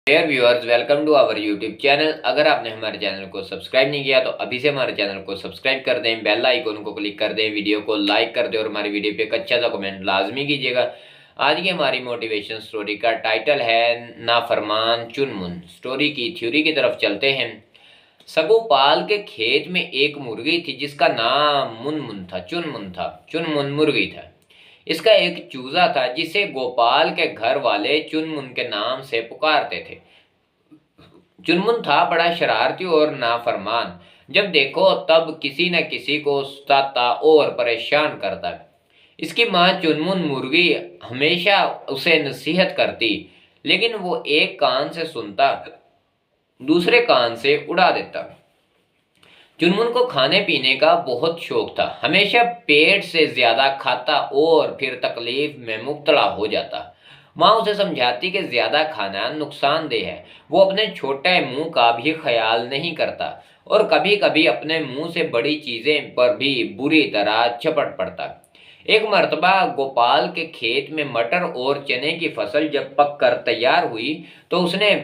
Dear viewers, welcome to our YouTube channel. अगर आपने हमारे चैनल को सब्सक्राइब नहीं किया तो अभी से हमारे चैनल को सब्सक्राइब कर दें, बेल आइकन को क्लिक कर दें, वीडियो को लाइक कर दें और हमारी वीडियो पे एक अच्छा सा कमेंट लाजमी कीजिएगा। आज की हमारी मोटिवेशन स्टोरी का टाइटल है नाफरमान चुनमुन। स्टोरी की थ्योरी की तरफ चलते हैं। सगोपाल के खेत में एक मुर्गी थी जिसका नाम मुनमुन था, चुनमुन था। चुनमुन मुर्गी था। इसका एक चूजा था जिसे गोपाल के घर वाले चुनमुन के नाम से पुकारते थे। चुनमुन था बड़ा शरारती और नाफरमान। जब देखो तब किसी न किसी को सताता और परेशान करता। इसकी माँ चुनमुन मुर्गी हमेशा उसे नसीहत करती, लेकिन वो एक कान से सुनता, दूसरे कान से उड़ा देता। चुनमुन को खाने पीने का बहुत शौक था। हमेशा पेट से ज्यादा खाता और फिर तकलीफ में मुब्तला हो जाता। माँ उसे समझाती कि ज्यादा खाना नुकसानदेह है। वो अपने छोटे मुंह का भी ख्याल नहीं करता और कभी कभी अपने मुंह से बड़ी चीजें पर भी बुरी तरह झपट पड़ता। एक मर्तबा गोपाल के खेत में मटर और चने की फसल जब पक कर तैयार हुई तो उसने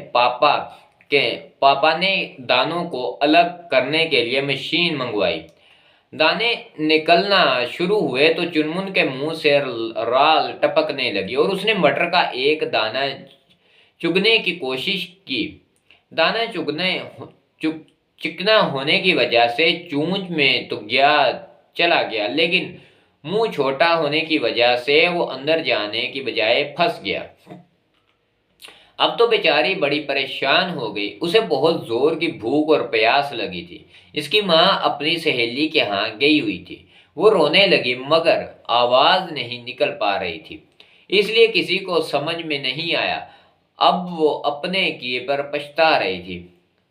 के पापा ने दानों को अलग करने के लिए मशीन मंगवाई। दाने निकलना शुरू हुए तो चुनमुन के मुंह से राल टपकने लगी और उसने मटर का एक दाना चुगने की कोशिश की। दाना चिकना होने की वजह से चूंच में तो चला गया, लेकिन मुंह छोटा होने की वजह से वो अंदर जाने की बजाय फंस गया। अब तो बेचारी बड़ी परेशान हो गई। उसे बहुत जोर की भूख और प्यास लगी थी। इसकी माँ अपनी सहेली के यहाँ गई हुई थी। वो रोने लगी मगर आवाज नहीं निकल पा रही थी, इसलिए किसी को समझ में नहीं आया। अब वो अपने किए पर पछता रही थी।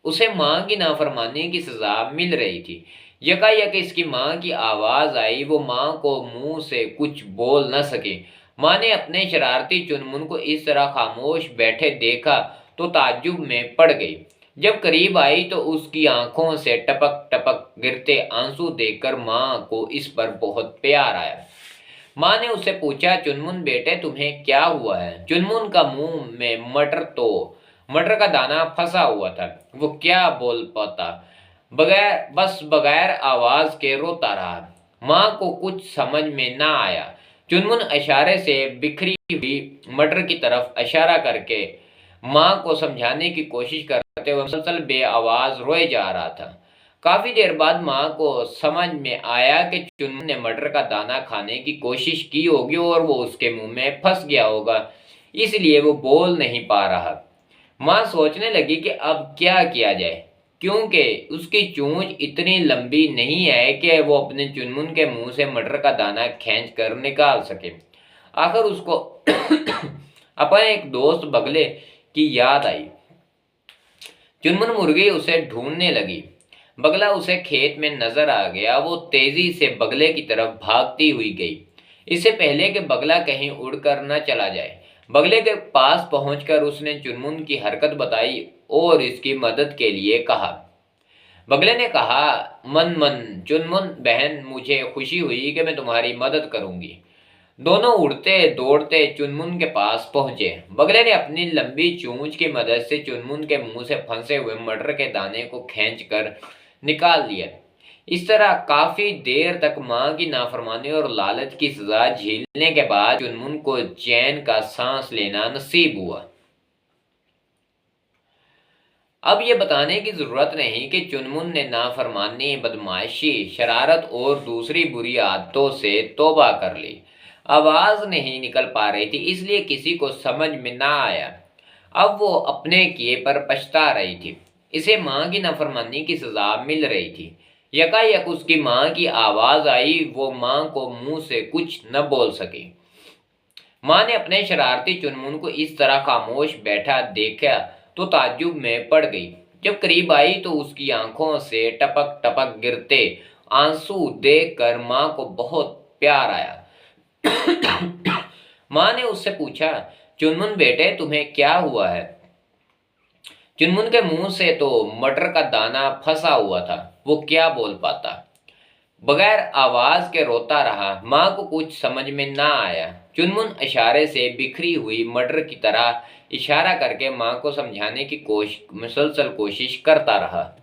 उसे माँ की नाफरमानी की सजा मिल रही थी। यकायक इसकी माँ की आवाज आई। वो माँ को मुंह से कुछ बोल न सके। माँ ने अपने शरारती चुनमुन को इस तरह खामोश बैठे देखा तो ताज्जुब में पड़ गई। जब करीब आई तो उसकी आंखों से टपक टपक गिरते आंसू देखकर माँ को इस पर बहुत प्यार आया। माँ ने उससे पूछा, चुनमुन बेटे तुम्हें क्या हुआ है? चुनमुन का मुंह में मटर का दाना फंसा हुआ था। वो क्या बोल पाता, बगैर आवाज के रोता रहा। माँ को कुछ समझ में ना आया। चुनमुन इशारे से बिखरी हुई मटर की तरफ इशारा करके माँ को समझाने की कोशिश करते हुए मुसलसल बेआवाज रोए जा रहा था। काफी देर बाद माँ को समझ में आया कि चुनमुन ने मटर का दाना खाने की कोशिश की होगी और वो उसके मुंह में फंस गया होगा, इसलिए वो बोल नहीं पा रहा। माँ सोचने लगी कि अब क्या किया जाए, क्योंकि उसकी चोंच इतनी लंबी नहीं है कि वो अपने चुनमुन के मुंह से मटर का दाना खींच कर निकाल सके। आखिर उसको अपने एक दोस्त बगले की याद आई। चुनमुन मुर्गी उसे ढूंढने लगी। बगला उसे खेत में नजर आ गया। वो तेजी से बगले की तरफ भागती हुई गई, इससे पहले कि बगला कहीं उड़कर न चला जाए। बगले के पास पहुंचकर उसने चुनमुन की हरकत बताई और इसकी मदद के लिए कहा। बगले ने कहा, मन मन चुनमुन बहन, मुझे खुशी हुई कि मैं तुम्हारी मदद करूंगी। दोनों उड़ते दौड़ते चुनमुन के पास पहुंचे। बगले ने अपनी लंबी चोंच की मदद से चुनमुन के मुंह से फंसे हुए मटर के दाने को खींचकर निकाल लिया। इस तरह काफी देर तक माँ की नाफरमानी और लालच की सजा झेलने के बाद चुनमुन को चैन का सांस लेना नसीब हुआ। अब ये बताने की जरूरत नहीं कि चुनमुन ने नाफरमानी, बदमाशी, शरारत और दूसरी बुरी आदतों से तौबा कर ली। आवाज नहीं निकल पा रही थी, इसलिए किसी को समझ में ना आया। अब वो अपने किए पर पछता रही थी। इसे माँ की नाफरमानी की सजा मिल रही थी। यकायक उसकी माँ की आवाज आई। वो माँ को मुंह से कुछ न बोल सकी। माँ ने अपने शरारती चुनमुन को इस तरह खामोश बैठा देखा तो ताज्जुब में पड़ गई। जब करीब आई तो उसकी आंखों से टपक टपक गिरते आंसू देखकर माँ को बहुत प्यार आया। माँ ने उससे पूछा, चुनमुन बेटे तुम्हें क्या हुआ है? चुनमुन के मुंह से तो मटर का दाना फंसा हुआ था। वो क्या बोल पाता, बगैर आवाज के रोता रहा। माँ को कुछ समझ में ना आया। चुनमुन इशारे से बिखरी हुई मटर की तरह इशारा करके माँ को समझाने की मुसलसल कोशिश करता रहा।